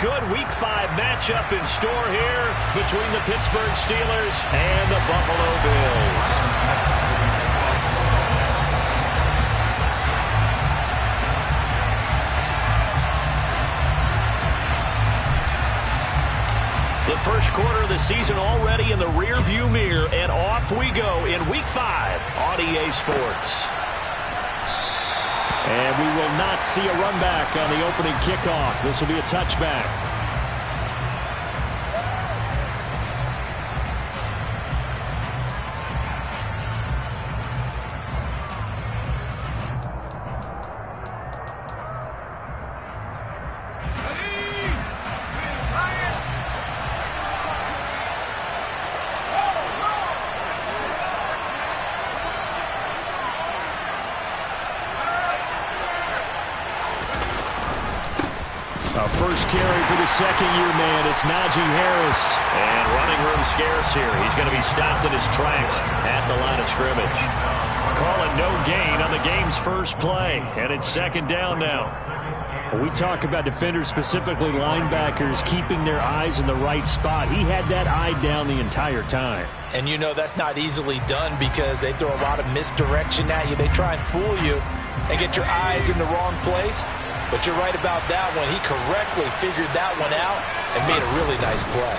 good Week 5 matchup in store here between the Pittsburgh Steelers and the Buffalo Bills. The first quarter of the season already in the rearview mirror, and off we go in Week 5 on EA Sports. And we will not see a run back on the opening kickoff. This will be a touchback. First carry for the second-year man. It's Najee Harris. And running room scarce here. He's going to be stopped in his tracks at the line of scrimmage. Calling no gain on the game's first play. And it's second down now. When we talk about defenders, specifically linebackers, keeping their eyes in the right spot. He had that eye down the entire time. And you know that's not easily done because they throw a lot of misdirection at you. They try and fool you and get your eyes in the wrong place. But you're right about that one. He correctly figured that one out and made a really nice play.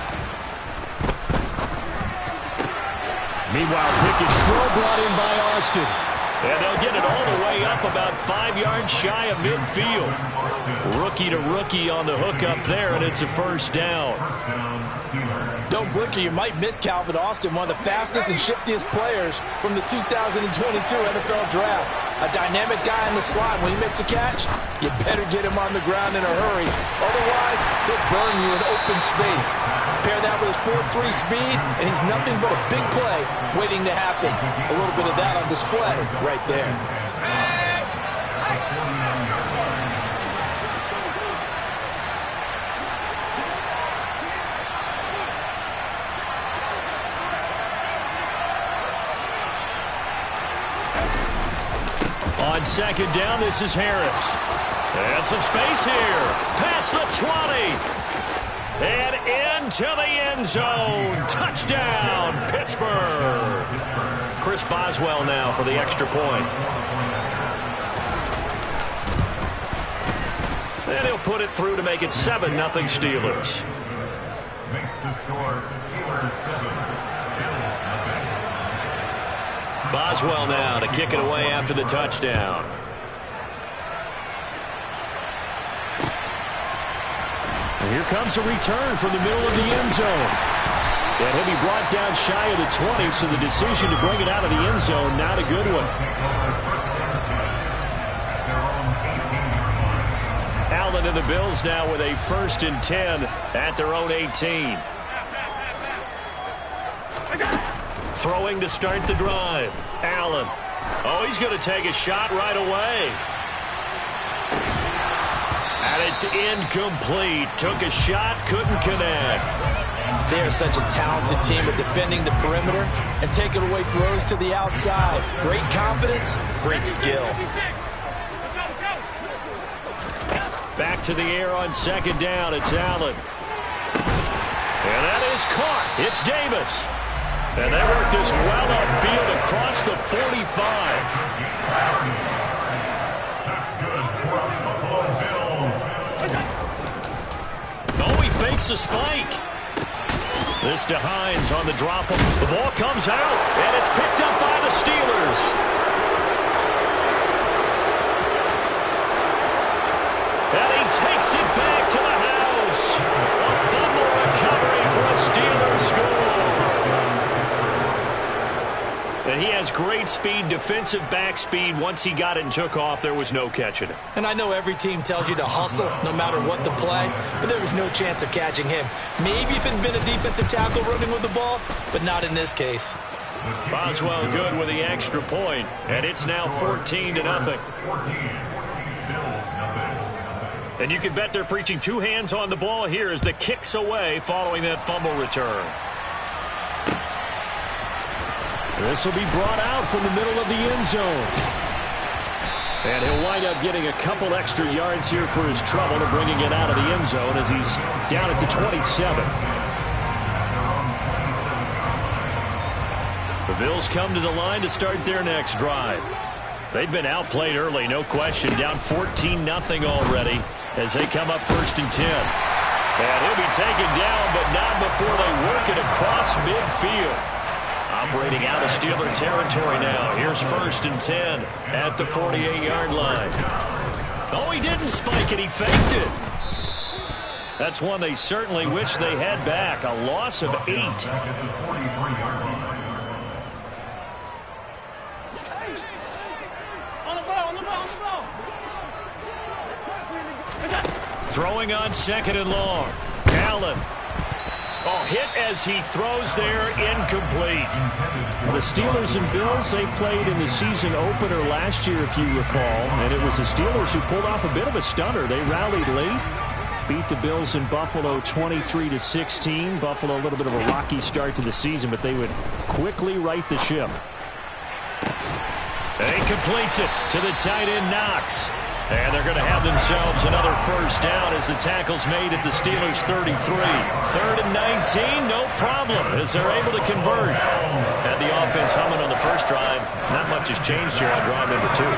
Meanwhile, Pickett's throw brought in by Austin. And they'll get it all the way up about 5 yards shy of midfield. Rookie to rookie on the hook up there, and it's a first down. Don't blink or you might miss Calvin Austin, one of the fastest and shiftiest players from the 2022 NFL Draft. A dynamic guy in the slot. When he makes a catch, you better get him on the ground in a hurry. Otherwise, he'll burn you in open space. Pair that with his 4.3 speed, and he's nothing but a big play waiting to happen. A little bit of that on display right there. On second down, this is Harris. And some space here. Past the 20. And into the end zone. Touchdown, Pittsburgh. Chris Boswell now for the extra point. And he'll put it through to make it 7-0 Steelers. Makes the score Steelers 7. Boswell now to kick it away after the touchdown. And here comes a return from the middle of the end zone. And he'll be brought down shy of the 20, so the decision to bring it out of the end zone, not a good one. Allen and the Bills now with a 1st and 10 at their own 18. Throwing to start the drive. Allen. Oh, he's going to take a shot right away. And it's incomplete. Took a shot, couldn't connect. They are such a talented team at defending the perimeter and taking away throws to the outside. Great confidence, great skill. Back to the air on second down. It's Allen. And that is caught. It's Davis. And they work this well upfield across the 45. That's good for the Buffalo Bills. Oh, he fakes a spike. This to Hines on the drop. The ball comes out, and it's picked up by the Steelers. And he takes it back to the house. A fumble recovery for a Steelers score. And he has great speed, defensive back speed. Once he got it and took off, there was no catching it. And I know every team tells you to hustle no matter what the play, but there was no chance of catching him. Maybe if it had been a defensive tackle running with the ball, but not in this case. Boswell good with the extra point, and it's now 14-0. And you can bet they're preaching 2 hands on the ball here as the kick's away following that fumble return. This will be brought out from the middle of the end zone. And he'll wind up getting a couple extra yards here for his trouble and bringing it out of the end zone as he's down at the 27. The Bills come to the line to start their next drive. They've been outplayed early, no question, down 14-0 already as they come up 1st and 10. And he'll be taken down, but not before they work it across midfield. Operating out of Steeler territory now. Here's 1st and 10 at the 48-yard line. Oh, he didn't spike it. He faked it. That's one they certainly wish they had back. A loss of 8. Throwing on 2nd and long. Allen. Oh, hit as he throws there, incomplete. The Steelers and Bills, they played in the season opener last year, if you recall, and it was the Steelers who pulled off a bit of a stunner. They rallied late, beat the Bills in Buffalo 23-16. Buffalo a little bit of a rocky start to the season, but they would quickly right the ship. And he completes it to the tight end, Knox. And they're going to have themselves another 1st down as the tackle's made at the Steelers' 33. 3rd and 19, no problem, as they're able to convert. And the offense humming on the first drive. Not much has changed here on drive number 2. No,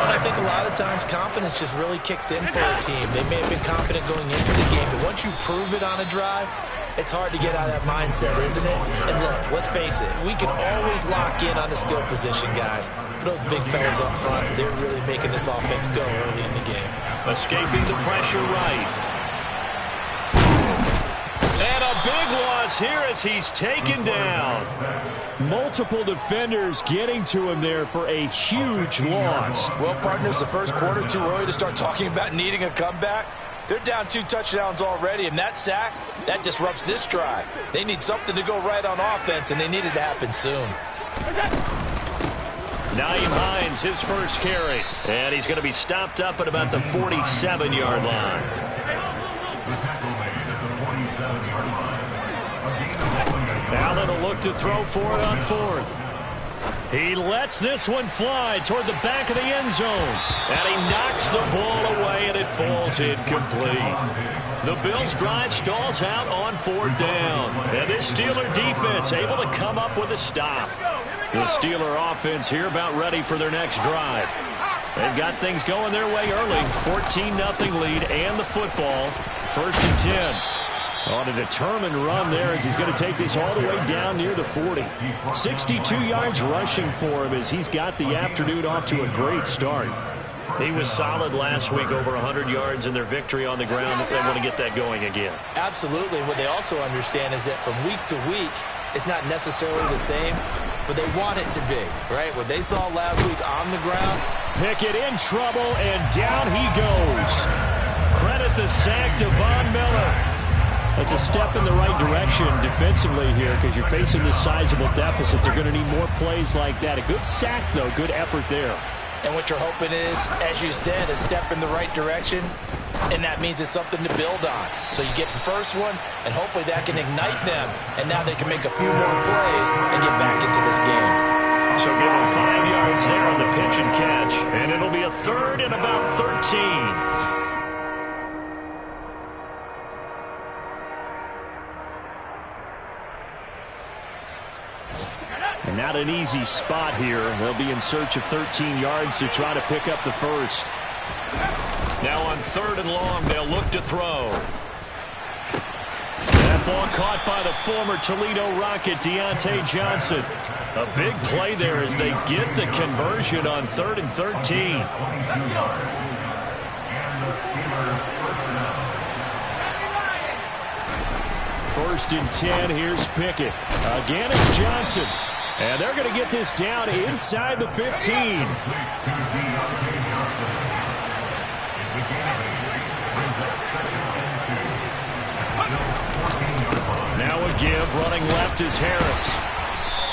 and I think a lot of times confidence just really kicks in for a team. They may have been confident going into the game, but once you prove it on a drive, it's hard to get out of that mindset, isn't it? And look, let's face it, we can always lock in on the skill position, guys. But those big fellas up front, they're really making this offense go early in the game. Escaping the pressure right. And a big loss here as he's taken down. Multiple defenders getting to him there for a huge loss. Well, partners, the first quarter too early to start talking about needing a comeback. They're down 2 touchdowns already, and that sack, that disrupts this drive. They need something to go right on offense, and they need it to happen soon. Nyheim Hines, his first carry. And he's going to be stopped up at about the 47-yard line. Allen will look to throw for it on 4th. He lets this one fly toward the back of the end zone. And he knocks the ball away, and it falls incomplete. The Bills' drive stalls out on 4th down. And this Steeler defense able to come up with a stop. The Steeler offense here about ready for their next drive. They've got things going their way early. 14-0 lead and the football. 1st and 10. On a determined run there as he's going to take this all the way down near the 40. 62 yards rushing for him as he's got the afternoon off to a great start. He was solid last week, over 100 yards in their victory on the ground. They want to get that going again. Absolutely. What they also understand is that from week to week, it's not necessarily the same, but they want it to be, right? What they saw last week on the ground. Pickett in trouble, and down he goes. Credit the sack to Von Miller. It's a step in the right direction defensively here because you're facing this sizable deficit. They're going to need more plays like that. A good sack, though. Good effort there. And what you're hoping is, as you said, a step in the right direction, and that means it's something to build on. So you get the first one, and hopefully that can ignite them, and now they can make a few more plays and get back into this game. So give them 5 yards there on the pitch and catch, and it'll be a 3rd and about 13. And not an easy spot here. They'll be in search of 13 yards to try to pick up the first. Now on 3rd and long, they'll look to throw. That ball caught by the former Toledo Rocket, Deontay Johnson. A big play there as they get the conversion on 3rd and 13. First and 10, here's Pickett. Again, it's Johnson. And they're going to get this down inside the 15. Now a give, running left is Harris.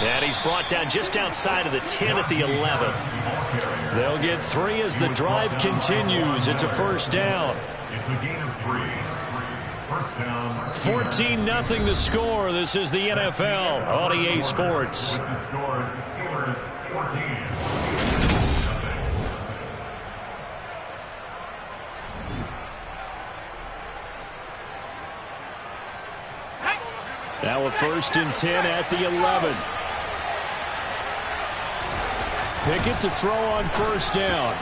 And he's brought down just outside of the 10 at the 11th. They'll get 3 as the drive continues. It's a 1st down. It's a gain of 3. 14-0 the score. This is the NFL on EA Sports. Now a 1st and 10 at the 11. Pickett to throw on 1st down.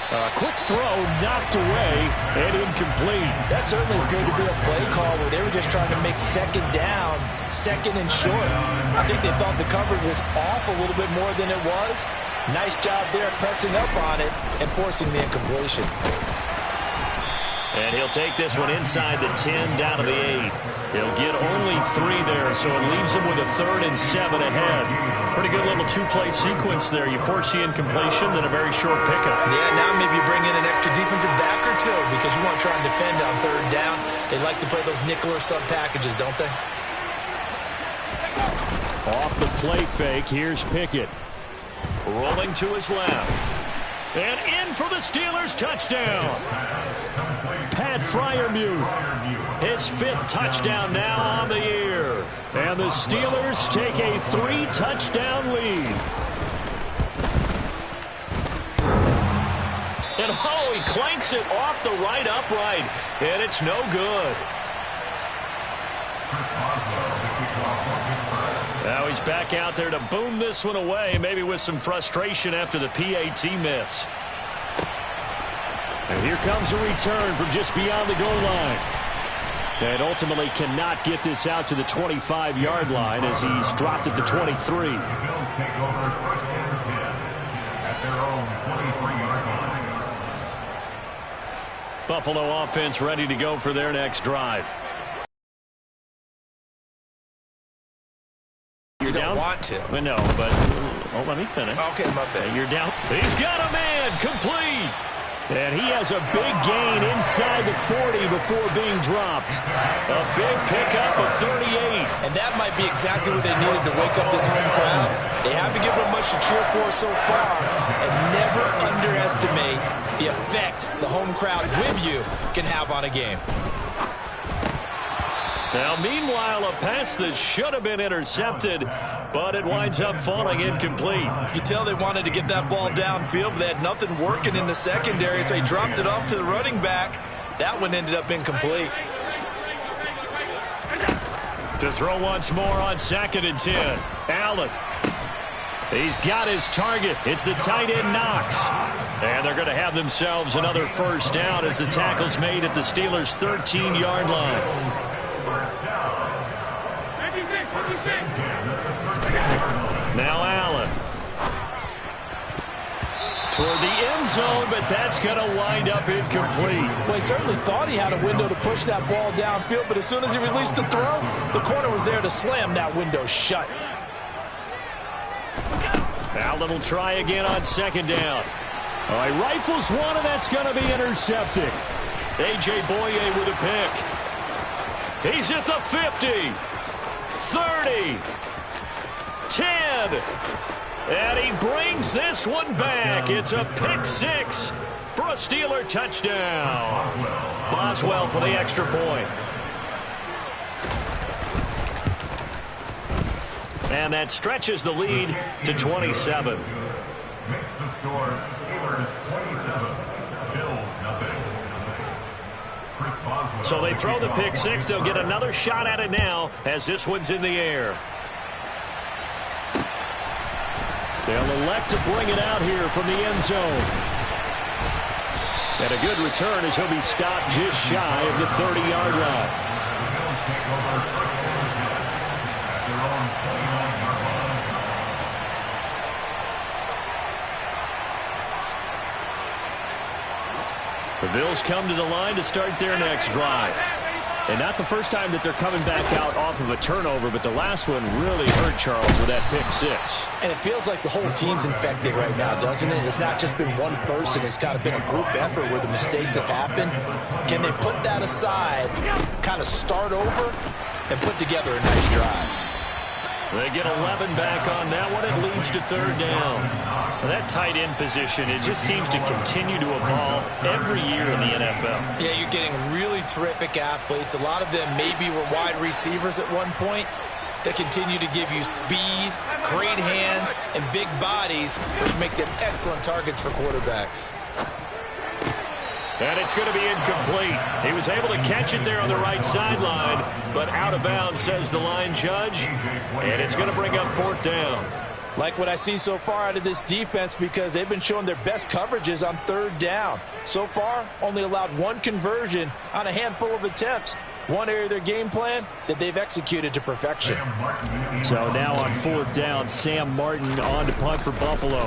A quick throw knocked away and incomplete. That certainly appeared to be a play call where they were just trying to make 2nd down, 2nd and short. I think they thought the coverage was off a little bit more than it was. Nice job there pressing up on it and forcing the incompletion. And he'll take this one inside the 10 down to the 8. He'll get only 3 there, so it leaves him with a 3rd and 7 ahead. Pretty good little 2-play sequence there. You force the incompletion, then a very short pickup. Yeah, now maybe you bring in an extra defensive back or 2 because you want to try and defend on 3rd down. They like to play those nickel or sub packages, don't they? Off the play fake, here's Pickett. Rolling to his left. And in for the Steelers touchdown. Pat Freiermuth, his 5th touchdown now on the year. And the Steelers take a 3-touchdown lead. And oh, he clanks it off the right upright. And it's no good. Now he's back out there to boom this one away, maybe with some frustration after the PAT miss. And here comes a return from just beyond the goal line. And ultimately cannot get this out to the 25-yard line as he's dropped it to 23. The Bills take over 1st and 10 at their own 23-yard line. Buffalo offense ready to go for their next drive. You don't want to. No, but let me finish. Okay, my bad. You're down. He's got a man complete. And he has a big gain inside the 40 before being dropped. A big pickup of 38. And that might be exactly what they needed to wake up this home crowd. They haven't given them much to cheer for so far. And never underestimate the effect the home crowd with you can have on a game. Now, meanwhile, a pass that should have been intercepted, but it winds up falling incomplete. You can tell they wanted to get that ball downfield, but they had nothing working in the secondary, so he dropped it off to the running back. That one ended up incomplete. To throw once more on 2nd and 10. Allen. He's got his target. It's the tight end Knox. And they're going to have themselves another 1st down as the tackle's made at the Steelers' 13-yard line. Now Allen. Toward the end zone, but that's going to wind up incomplete. Well, he certainly thought he had a window to push that ball downfield, but as soon as he released the throw, the corner was there to slam that window shut. Allen will try again on 2nd down. All right, rifles one, and that's going to be intercepted. A.J. Boye with a pick. He's at the 50, 30, 10, and he brings this one back. It's a pick 6 for a Steeler touchdown. Boswell for the extra point. And that stretches the lead to 27. Makes the score Steelers 27, Bills nothing. Chris Boswell. So they throw the pick 6. They'll get another shot at it now as this one's in the air. They'll elect to bring it out here from the end zone. And a good return as he'll be stopped just shy of the 30-yard line. The Bills take over 1st and 10 at their own 29-yard line. The Bills come to the line to start their next drive. And not the first time that they're coming back out off of a turnover, but the last one really hurt Charles with that pick 6. And it feels like the whole team's infected right now, doesn't it? It's not just been one person. It's kind of been a group effort where the mistakes have happened. Can they put that aside, kind of start over, and put together a nice drive? They get 11 back on that one. It leads to 3rd down. That tight end position, it just seems to continue to evolve every year in the NFL. Yeah, you're getting really terrific athletes. A lot of them maybe were wide receivers at one point. They continue to give you speed, great hands, and big bodies, which make them excellent targets for quarterbacks. And it's going to be incomplete. He was able to catch it there on the right sideline, but out of bounds, says the line judge. And it's going to bring up 4th down. Like what I see so far out of this defense, because they've been showing their best coverages on 3rd down. So far, only allowed 1 conversion on a handful of attempts. One area of their game plan that they've executed to perfection. So now on 4th down, Sam Martin on to punt for Buffalo.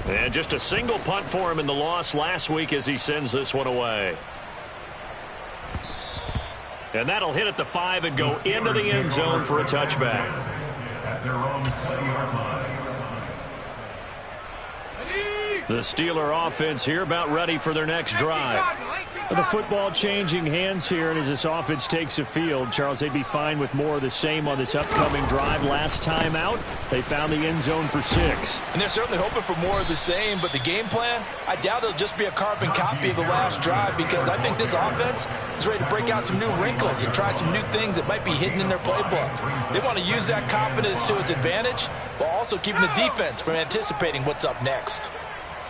And just a single punt for him in the loss last week as he sends this one away. And that'll hit at the 5 and go into the end zone for a touchback. At their own 20-yard line. The Steeler offense here about ready for their next drive. The football changing hands here, and as this offense takes the field, Charles, they'd be fine with more of the same on this upcoming drive. Last time out, they found the end zone for 6. And they're certainly hoping for more of the same, but the game plan, I doubt it'll just be a carbon copy of the last drive, because I think this offense is ready to break out some new wrinkles and try some new things that might be hidden in their playbook. They want to use that confidence to its advantage, while also keeping the defense from anticipating what's up next.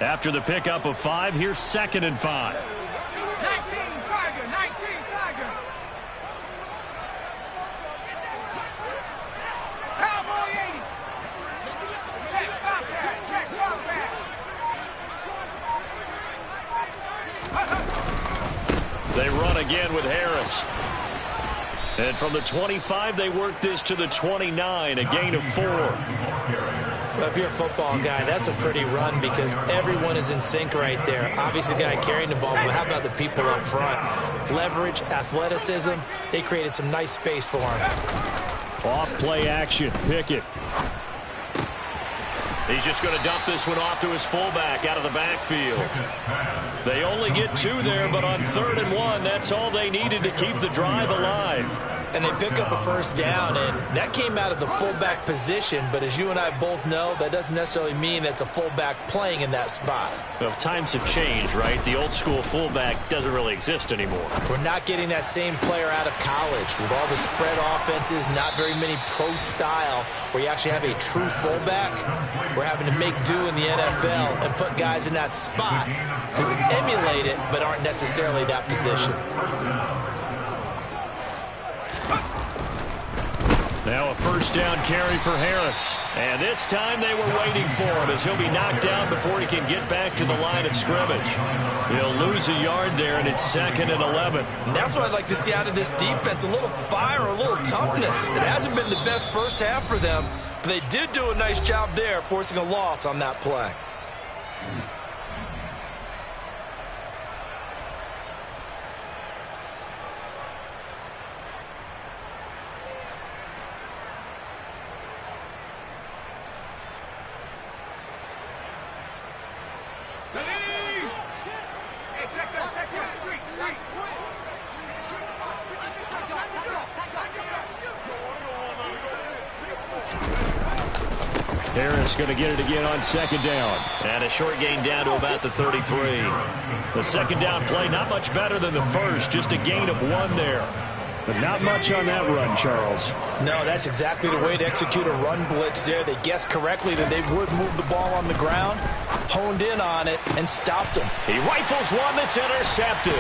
After the pickup of 5, here's 2nd and 5. 19 Tiger. Cowboy 80. Check Bobcat. They run again with Harris. And from the 25, they work this to the 29, a gain of 4. Well, if you're a football guy, that's a pretty run because everyone is in sync right there. Obviously, the guy carrying the ball, but how about the people up front? Leverage, athleticism, they created some nice space for him. Off play action, Pickett. He's just going to dump this one off to his fullback out of the backfield. They only get 2 there, but on 3rd and 1, that's all they needed to keep the drive alive. And they pick up a 1st down, and that came out of the fullback position, but as you and I both know, that doesn't necessarily mean that's a fullback playing in that spot. Well, times have changed, right? The old school fullback doesn't really exist anymore. We're not getting that same player out of college. With all the spread offenses, not very many pro style, where you actually have a true fullback. We're having to make do in the NFL and put guys in that spot who emulate it but aren't necessarily that position. Now a 1st down carry for Harris. And this time they were waiting for him as he'll be knocked down before he can get back to the line of scrimmage. He'll lose a yard there, and it's 2nd and 11. And that's what I'd like to see out of this defense, a little fire, a little toughness. It hasn't been the best first half for them, but they did do a nice job there, forcing a loss on that play. Harris going to get it again on 2nd down. And a short gain down to about the 33. The 2nd down play, not much better than the first, just a gain of 1 there. But not much on that run, Charles. No, that's exactly the way to execute a run blitz there. They guessed correctly that they would move the ball on the ground, honed in on it, and stopped him. He rifles one that's intercepted.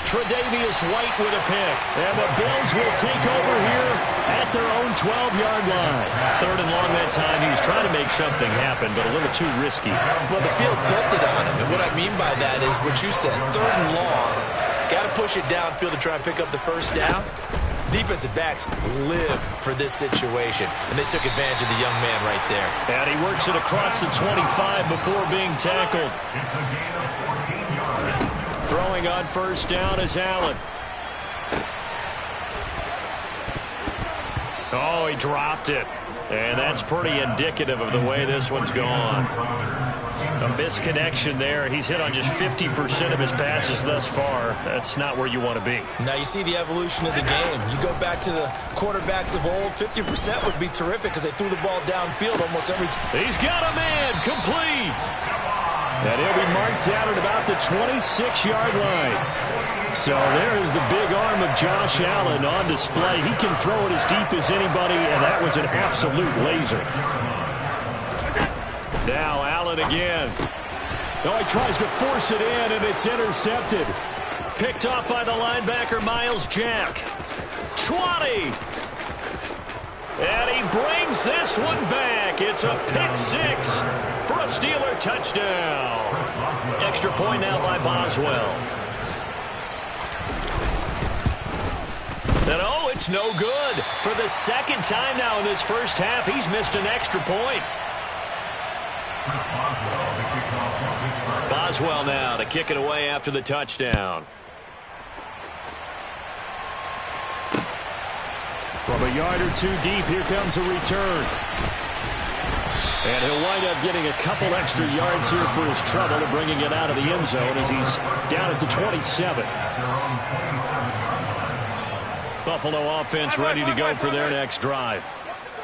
Tre'Davious White with a pick. And the Bills will take over here at their own 12-yard line. 3rd and long that time. He was trying to make something happen, but a little too risky. Well, the field tilted on him, and what I mean by that is what you said, 3rd and long. Got to push it downfield to try and pick up the 1st down. Defensive backs live for this situation, and they took advantage of the young man right there. And he works it across the 25 before being tackled. It's a gain of 14 yards. Throwing on 1st down is Allen. Oh, he dropped it. And that's pretty indicative of the way this one's gone. A misconnection there. He's hit on just 50% of his passes thus far. That's not where you want to be. Now you see the evolution of the game. You go back to the quarterbacks of old, 50% would be terrific because they threw the ball downfield almost every time. He's got a man. Complete. And he'll be marked down at about the 26-yard line. So there's the big arm of Josh Allen on display. He can throw it as deep as anybody, and that was an absolute laser. Now Allen again. Oh, he tries to force it in, and it's intercepted. Picked off by the linebacker, Miles Jack. 20. And he brings this one back. It's a pick six for a Steeler touchdown. Extra point now by Boswell. And oh, it's no good. For the second time now in this first half, he's missed an extra point. Boswell now to kick it away after the touchdown. From a yard or two deep, here comes a return. And he'll wind up getting a couple extra yards here for his trouble and bringing it out of the end zone as he's down at the 27. Buffalo offense ready to go for their next drive.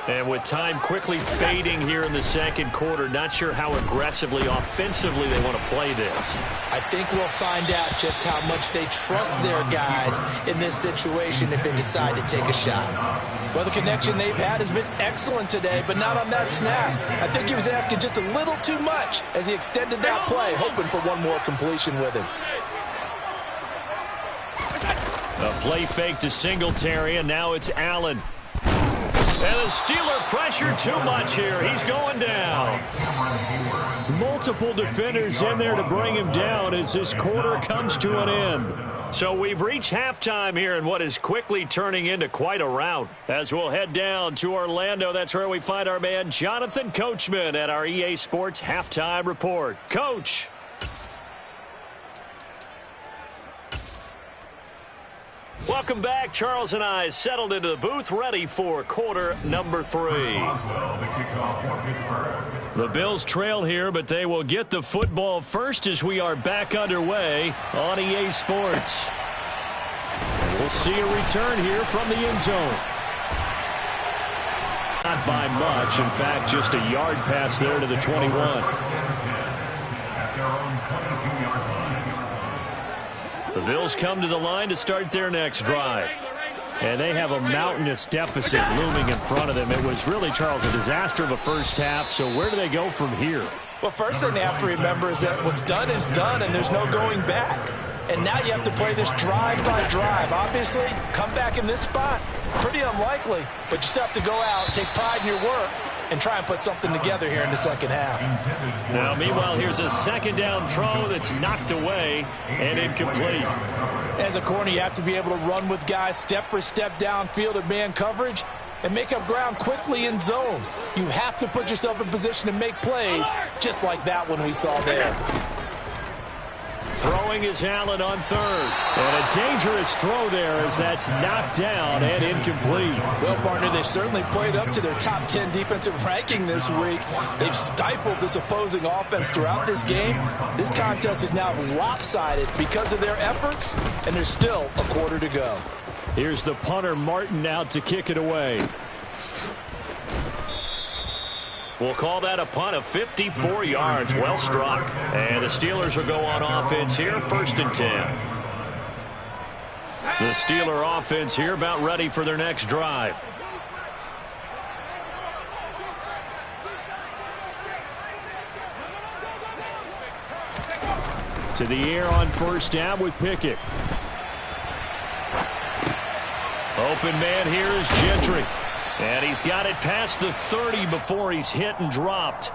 And with time quickly fading here in the second quarter, not sure how aggressively, offensively they want to play this. I think we'll find out just how much they trust their guys in this situation if they decide to take a shot. Well, the connection they've had has been excellent today, but not on that snap. I think he was asking just a little too much as he extended that play, hoping for one more completion with him. A play fake to Singletary, and now it's Allen. And the Steeler pressure too much here. He's going down. Multiple defenders in there to bring him down as this quarter comes to an end. So we've reached halftime here in what is quickly turning into quite a rout. As we'll head down to Orlando, that's where we find our man Jonathan Coachman at our EA Sports Halftime Report. Coach. Welcome back. Charles and I settled into the booth, ready for quarter number 3. The Bills trail here, but they will get the football first as we are back underway on EA Sports. We'll see a return here from the end zone. Not by much. In fact, just a yard pass there to the 21. The Bills come to the line to start their next drive. And they have a mountainous deficit looming in front of them. It was really, Charles, a disaster of a first half. So where do they go from here? Well, first thing they have to remember is that what's done is done, and there's no going back. And now you have to play this drive by drive. Obviously, come back in this spot, pretty unlikely. But you still have to go out, take pride in your work, and try and put something together here in the second half. Now, meanwhile, here's a second down throw that's knocked away and incomplete. As a corner, you have to be able to run with guys step for step downfield at man coverage and make up ground quickly in zone. You have to put yourself in position to make plays just like that one we saw there. Throwing is Allen on third. And a dangerous throw there as that's knocked down and incomplete. Well, partner, they've certainly played up to their top 10 defensive ranking this week. They've stifled this opposing offense throughout this game. This contest is now lopsided because of their efforts, and there's still a quarter to go. Here's the punter, Martin, out to kick it away. We'll call that a punt of 54 yards. Well struck. And the Steelers will go on offense here, 1st and 10. The Steeler offense here about ready for their next drive. To the air on 1st down with Pickett. Open man here is Gentry. And he's got it past the 30 before he's hit and dropped.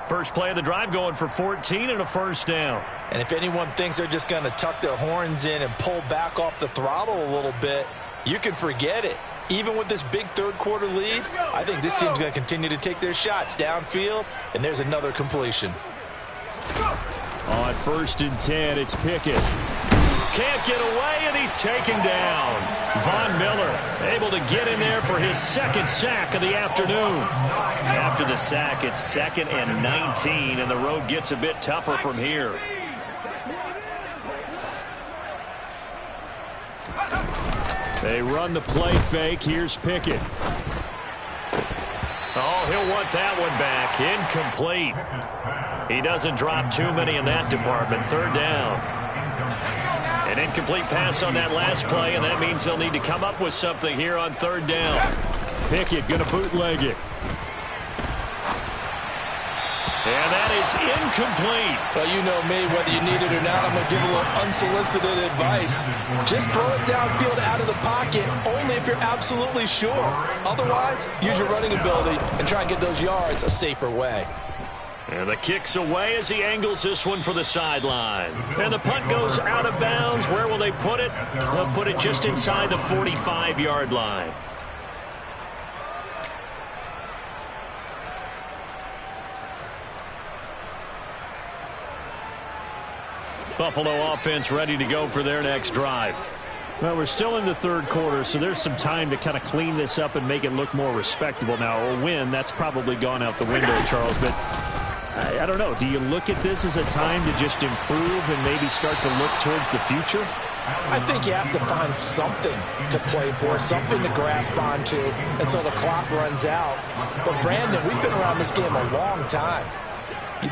First play of the drive going for 14 and a 1st down. And if anyone thinks they're just going to tuck their horns in and pull back off the throttle a little bit, you can forget it. Even with this big third quarter lead, I think this team's going to continue to take their shots downfield, and there's another completion. On 1st and 10, it's Pickett. Can't get away, and he's taken down. Von Miller able to get in there for his second sack of the afternoon. After the sack, it's 2nd and 19, and the road gets a bit tougher from here. They run the play fake. Here's Pickett. Oh, he'll want that one back. Incomplete. He doesn't drop too many in that department. 3rd down. An incomplete pass on that last play, and that means they'll need to come up with something here on 3rd down. Pickett going to bootleg it. And that is incomplete. Well, you know me, whether you need it or not, I'm going to give a little unsolicited advice. Just throw it downfield out of the pocket, only if you're absolutely sure. Otherwise, use your running ability and try and get those yards a safer way. And the kick's away as he angles this one for the sideline. And the punt goes out of bounds. Where will they put it? They'll put it just inside the 45-yard line. Buffalo offense ready to go for their next drive. Well, we're still in the third quarter, so there's some time to kind of clean this up and make it look more respectable. Now, a win, that's probably gone out the window, Charles, but I don't know. Do you look at this as a time to just improve and maybe start to look towards the future? I think you have to find something to play for, something to grasp onto until the clock runs out. But, Brandon, we've been around this game a long time.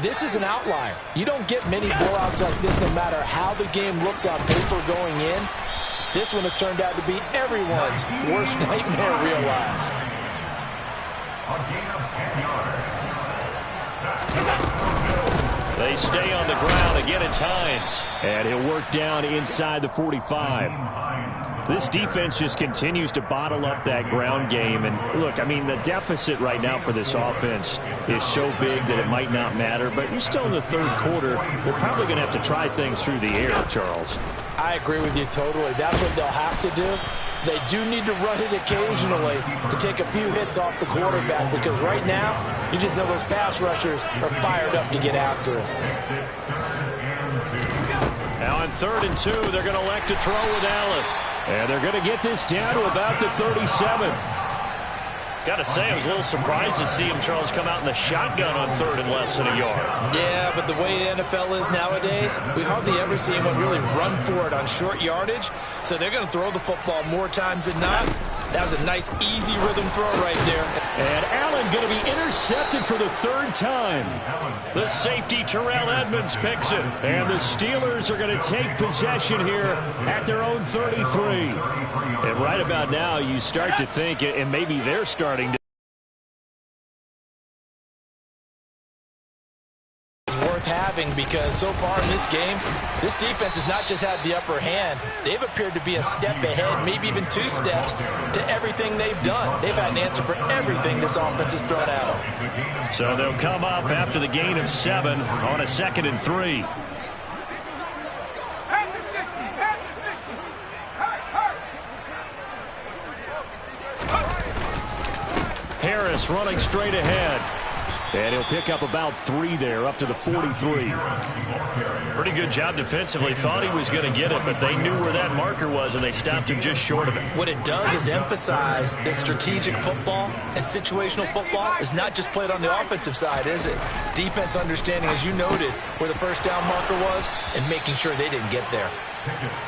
This is an outlier. You don't get many blowouts like this no matter how the game looks on paper going in. This one has turned out to be everyone's worst nightmare realized. They stay on the ground. Again, it's Hines. And he'll work down inside the 45. This defense just continues to bottle up that ground game. And, look, I mean, the deficit right now for this offense is so big that it might not matter. But you're still in the third quarter. They're probably going to have to try things through the air, Charles. I agree with you totally. That's what they'll have to do. They do need to run it occasionally to take a few hits off the quarterback because right now, you just know those pass rushers are fired up to get after it. Now on 3rd and 2, they're going to elect to throw with Allen. And they're going to get this down to about the 37. Got to say, I was a little surprised to see him, Charles, come out in the shotgun on 3rd and less than a yard. Yeah, but the way the NFL is nowadays, we hardly ever see anyone really run for it on short yardage. So they're going to throw the football more times than not. That was a nice, easy rhythm throw right there. And Allen going to be intercepted for the 3rd time. The safety, Terrell Edmonds, picks it. And the Steelers are going to take possession here at their own 33. And right about now, you start to think, and maybe they're starting to. Having because so far in this game, this defense has not just had the upper hand, they've appeared to be a step ahead, maybe even 2 steps to everything they've done. They've had an answer for everything this offense has thrown at them. So they'll come up after the gain of 7 on a 2nd and 3. Harris running straight ahead. And he'll pick up about 3 there, up to the 43. Pretty good job defensively. Thought he was going to get it, but they knew where that marker was, and they stopped him just short of it. What it does is emphasize that strategic football and situational football is not just played on the offensive side, is it? Defense understanding, as you noted, where the first down marker was and making sure they didn't get there.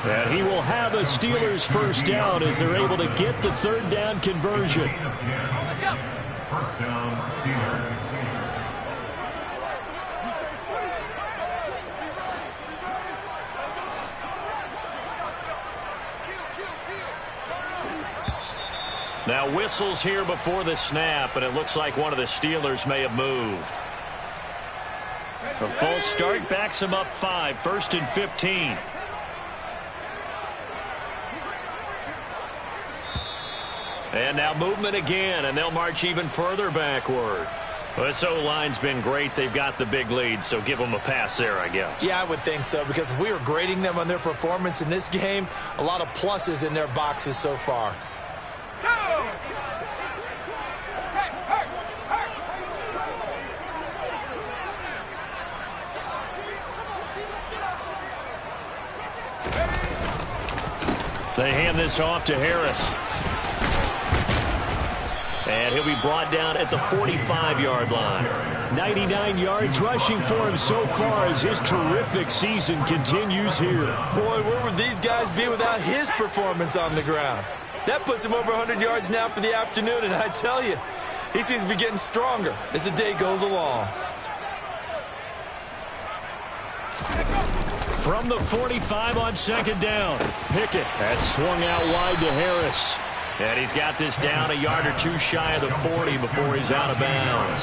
And he will have a Steelers first down as they're able to get the 3rd down conversion. First down, Steelers. Now whistles here before the snap, and it looks like one of the Steelers may have moved. A false start backs him up 5, 1st and 15. And now movement again, and they'll march even further backward. Well, this O-line's been great. They've got the big lead, so give them a pass there, I guess. Yeah, I would think so, because if we were grading them on their performance in this game, a lot of pluses in their boxes so far. They hand this off to Harris. And he'll be brought down at the 45-yard line. 99 yards rushing for him so far as his terrific season continues here. Boy, where would these guys be without his performance on the ground? That puts him over 100 yards now for the afternoon, and I tell you, he seems to be getting stronger as the day goes along. From the 45 on 2nd down, Pickett. That's swung out wide to Harris. And he's got this down a yard or 2 shy of the 40 before he's out of bounds.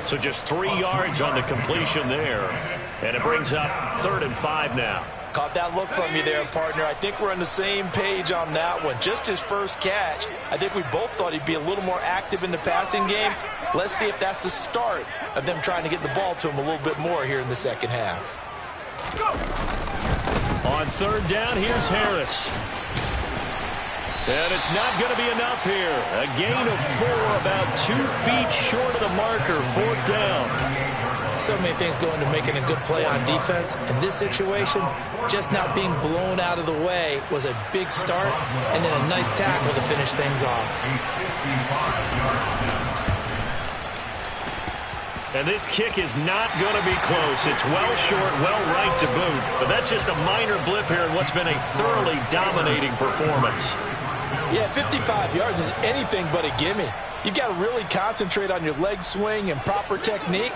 So just 3 yards on the completion there. And it brings up 3rd and 5 now. Caught that look from you there, partner. I think we're on the same page on that one. Just his first catch. I think we both thought he'd be a little more active in the passing game. Let's see if that's the start of them trying to get the ball to him a little bit more here in the second half. On 3rd down, here's Harris. And it's not going to be enough here. A gain of 4, about 2 feet short of the marker, 4th down. So many things go into making a good play on defense. In this situation, just not being blown out of the way was a big start, and then a nice tackle to finish things off. And this kick is not going to be close. It's well short, well right to boot. But that's just a minor blip here in what's been a thoroughly dominating performance. Yeah, 55 yards is anything but a gimme. You've got to really concentrate on your leg swing and proper technique.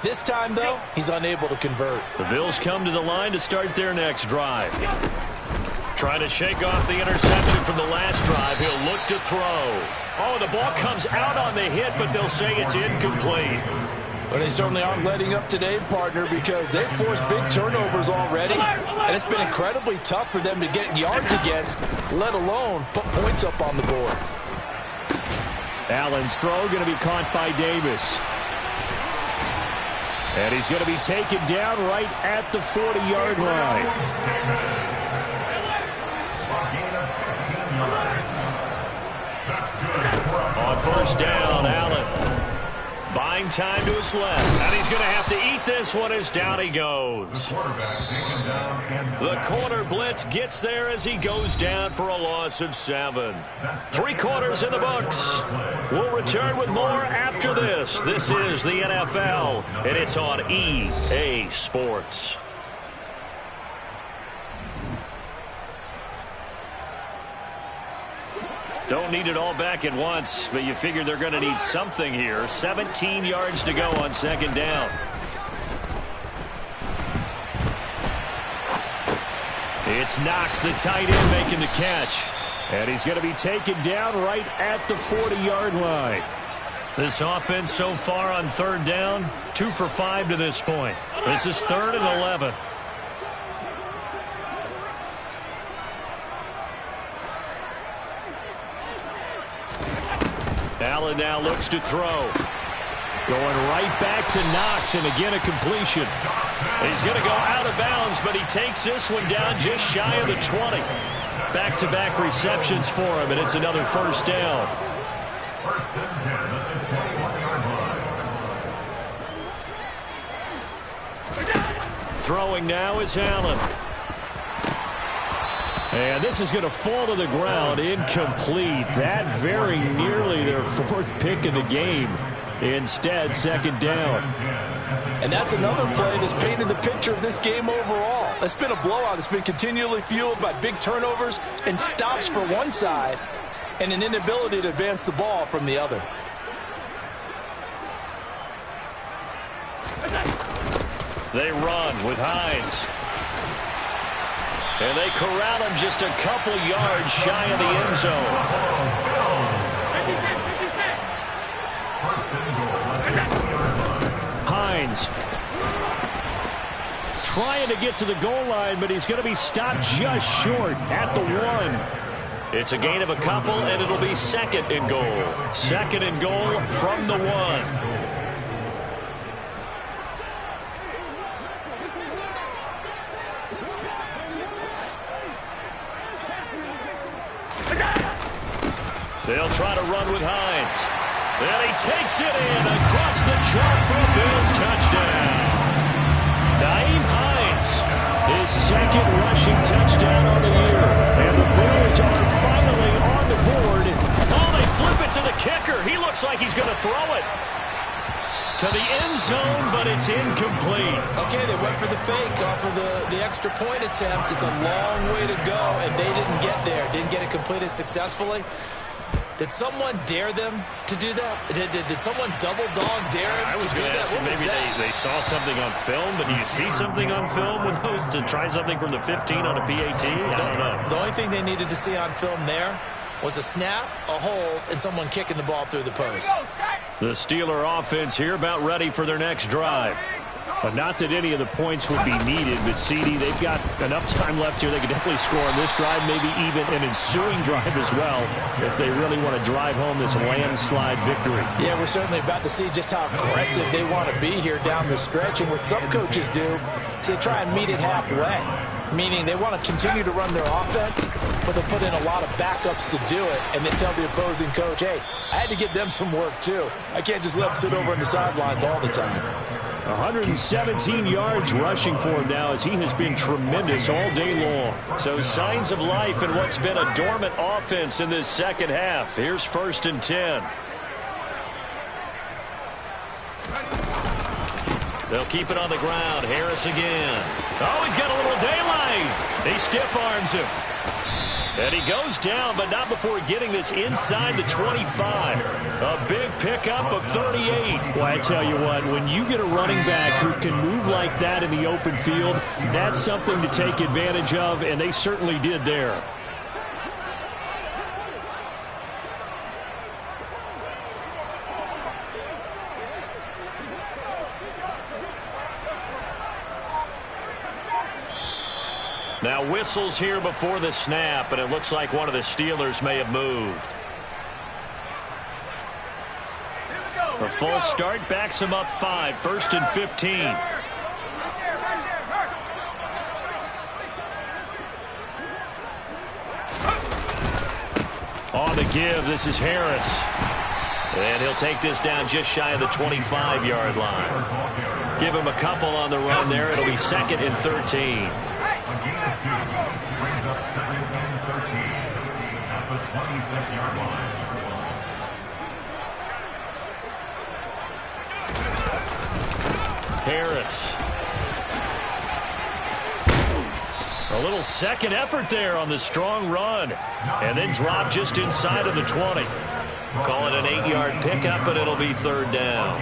This time, though, he's unable to convert. The Bills come to the line to start their next drive. Trying to shake off the interception from the last drive. He'll look to throw. Oh, the ball comes out on the hit, but they'll say it's incomplete. But they certainly aren't letting up today, partner, because they've forced big turnovers already. And it's been incredibly tough for them to get yards against, let alone put points up on the board. Allen's throw going to be caught by Davis. And he's going to be taken down right at the 40-yard line. On 1st down, Allen buying time to his left. And he's going to have to eat this one as down he goes. The corner blitz gets there as he goes down for a loss of 7. 3 quarters in the books. We'll return with more after this. This is the NFL, and it's on EA Sports. Don't need it all back at once, but you figure they're going to need something here. 17 yards to go on 2nd down. It's Knox, the tight end, making the catch. And he's going to be taken down right at the 40-yard line. This offense so far on 3rd down, 2 for 5 to this point. This is 3rd and 11. Allen now looks to throw. Going right back to Knox, and again a completion. He's going to go out of bounds, but he takes this one down just shy of the 20. Back-to-back receptions for him, and it's another 1st down. Throwing now is Allen. And this is going to fall to the ground, incomplete. That very nearly their 4th pick of the game. Instead, 2nd down. And that's another play that's painted the picture of this game overall. It's been a blowout. It's been continually fueled by big turnovers and stops for one side and an inability to advance the ball from the other. They run with Hines. And they corral him just a couple yards shy of the end zone. Hines trying to get to the goal line, but he's going to be stopped just short at the 1. It's a gain of a couple, and it'll be 2nd and goal. 2nd and goal from the 1. They'll try to run with Hines. And he takes it in across the chalk for a Bills touchdown. Nyheim Hines, his 2nd rushing touchdown on the year. And the Bills are finally on the board. Oh, they flip it to the kicker. He looks like he's going to throw it to the end zone, but it's incomplete. Okay, they went for the fake off of the extra point attempt. It's a long way to go, and they didn't get there. Didn't get it completed successfully. Did someone dare them to do that? Did someone double dog dare him to do that? Maybe they saw something on film, but do you see something on film with those to try something from the 15 on a PAT? I don't know. The only thing they needed to see on film there was a snap, a hold, and someone kicking the ball through the post. The Steeler offense here about ready for their next drive. But not that any of the points would be needed, but CD, they've got enough time left here. They could definitely score on this drive, maybe even an ensuing drive as well, if they really want to drive home this landslide victory. Yeah, we're certainly about to see just how aggressive they want to be here down the stretch. And what some coaches do is they try and meet it halfway, meaning they want to continue to run their offense, but they put in a lot of backups to do it, and they tell the opposing coach, hey, I had to get them some work too. I can't just let them sit over on the sidelines all the time. 117 yards rushing for him now as he has been tremendous all day long. So signs of life in what's been a dormant offense in this second half. Here's 1st and 10. They'll keep it on the ground. Harris again. Oh, he's got a little daylight. He stiff arms him. And he goes down, but not before getting this inside the 25. A big pickup of 38. Well, I tell you what, when you get a running back who can move like that in the open field, that's something to take advantage of, and they certainly did there. Now whistles here before the snap, and it looks like one of the Steelers may have moved. A false start backs him up 5, 1st and 15. On the give, this is Harris. And he'll take this down just shy of the 25-yard line. Give him a couple on the run there. It'll be 2nd and 13. Brings up 2nd and 13 at the 26-yard line. Harris. A little second effort there on the strong run. And then drop just inside of the 20. Call it an 8-yard pickup, and it'll be 3rd down.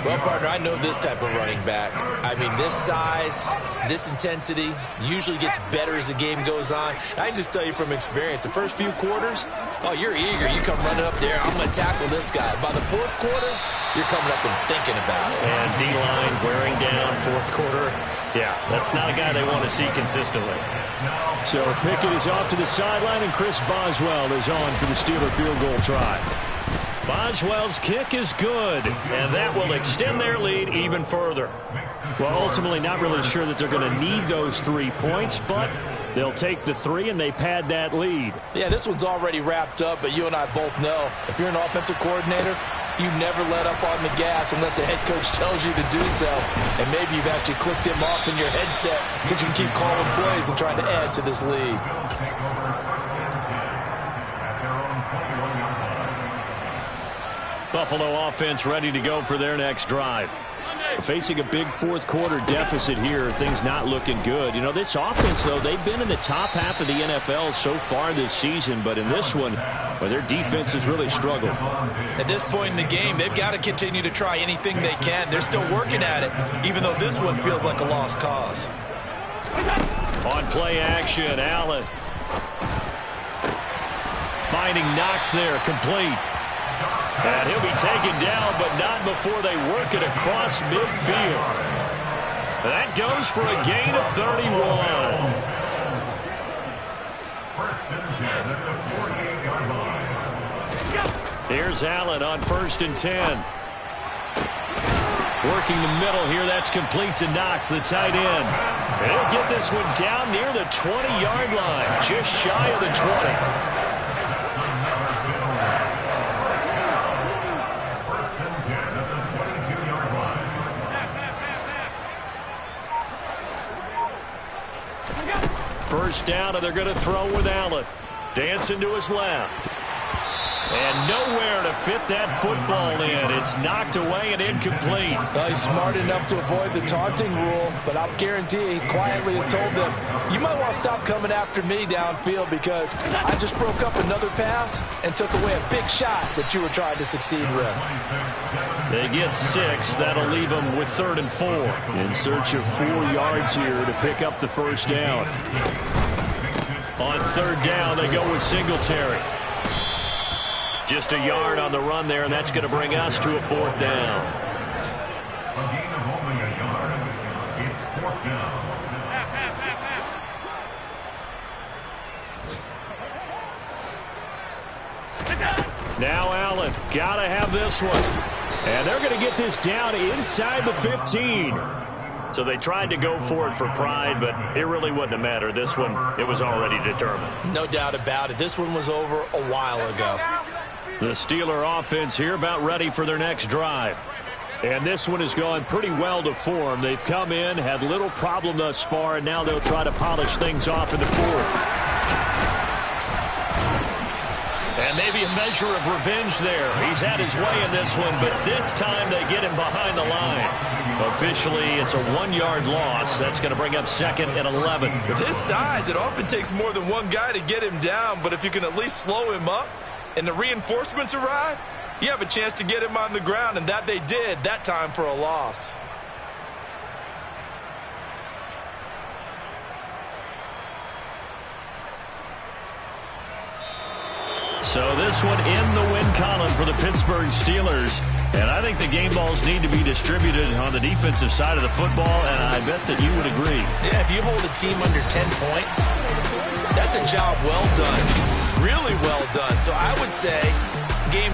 Well, partner, I know this type of running back. I mean, this size, this intensity usually gets better as the game goes on. I can just tell you from experience, the first few quarters, oh, you're eager. You come running up there, I'm going to tackle this guy. By the 4th quarter, you're coming up and thinking about it. And D-line wearing down 4th quarter. Yeah, that's not a guy they want to see consistently. So Pickett is off to the sideline, and Chris Boswell is on for the Steeler field goal try. Boswell's kick is good, and that will extend their lead even further. Well, ultimately not really sure that they're going to need those 3 points, but they'll take the 3 and they pad that lead. Yeah, this one's already wrapped up, but you and I both know if you're an offensive coordinator, you never let up on the gas unless the head coach tells you to do so. And maybe you've actually clicked him off in your headset so you can keep calling plays and trying to add to this lead. Buffalo offense ready to go for their next drive. Facing a big 4th quarter deficit here, things not looking good. You know, this offense, though, they've been in the top half of the NFL so far this season, but in this one, well, their defense has really struggled. At this point in the game, they've got to continue to try anything they can. They're still working at it, even though this one feels like a lost cause. On play action, Allen. Finding Knox there, complete. And he'll be taken down, but not before they work it across midfield. That goes for a gain of 31. Here's Allen on 1st and 10. Working the middle here, that's complete to Knox, the tight end. And he'll get this one down near the 20-yard line, just shy of the 20. First down, and they're going to throw with Allen. Dancing to his left. And nowhere to fit that football in. It's knocked away and incomplete. Well, he's smart enough to avoid the taunting rule, but I'll guarantee he quietly has told them, you might want to stop coming after me downfield because I just broke up another pass and took away a big shot that you were trying to succeed with. They get 6. That'll leave them with 3rd and 4. In search of 4 yards here to pick up the first down. On 3rd down, they go with Singletary. Just a yard on the run there, and that's going to bring us to a fourth down. A gain of only a yard. It's fourth down. Now Allen, gotta have this one. And they're going to get this down inside the 15. So they tried to go for it for pride, but it really wouldn't have mattered. This one, it was already determined. No doubt about it. This one was over a while ago. The Steeler offense here about ready for their next drive. And this one has gone pretty well to form. They've come in, had little problem thus far, and now they'll try to polish things off in the fourth. And maybe a measure of revenge there. He's had his way in this one, but this time they get him behind the line. Officially, it's a 1-yard loss. That's going to bring up second and 11. With his size, it often takes more than one guy to get him down, but if you can at least slow him up and the reinforcements arrive, you have a chance to get him on the ground, and that they did that time for a loss. So this one in the win column for the Pittsburgh Steelers. And I think the game balls need to be distributed on the defensive side of the football, and I bet that you would agree. Yeah, if you hold a team under 10 points, that's a job well done. Really well done. So I would say game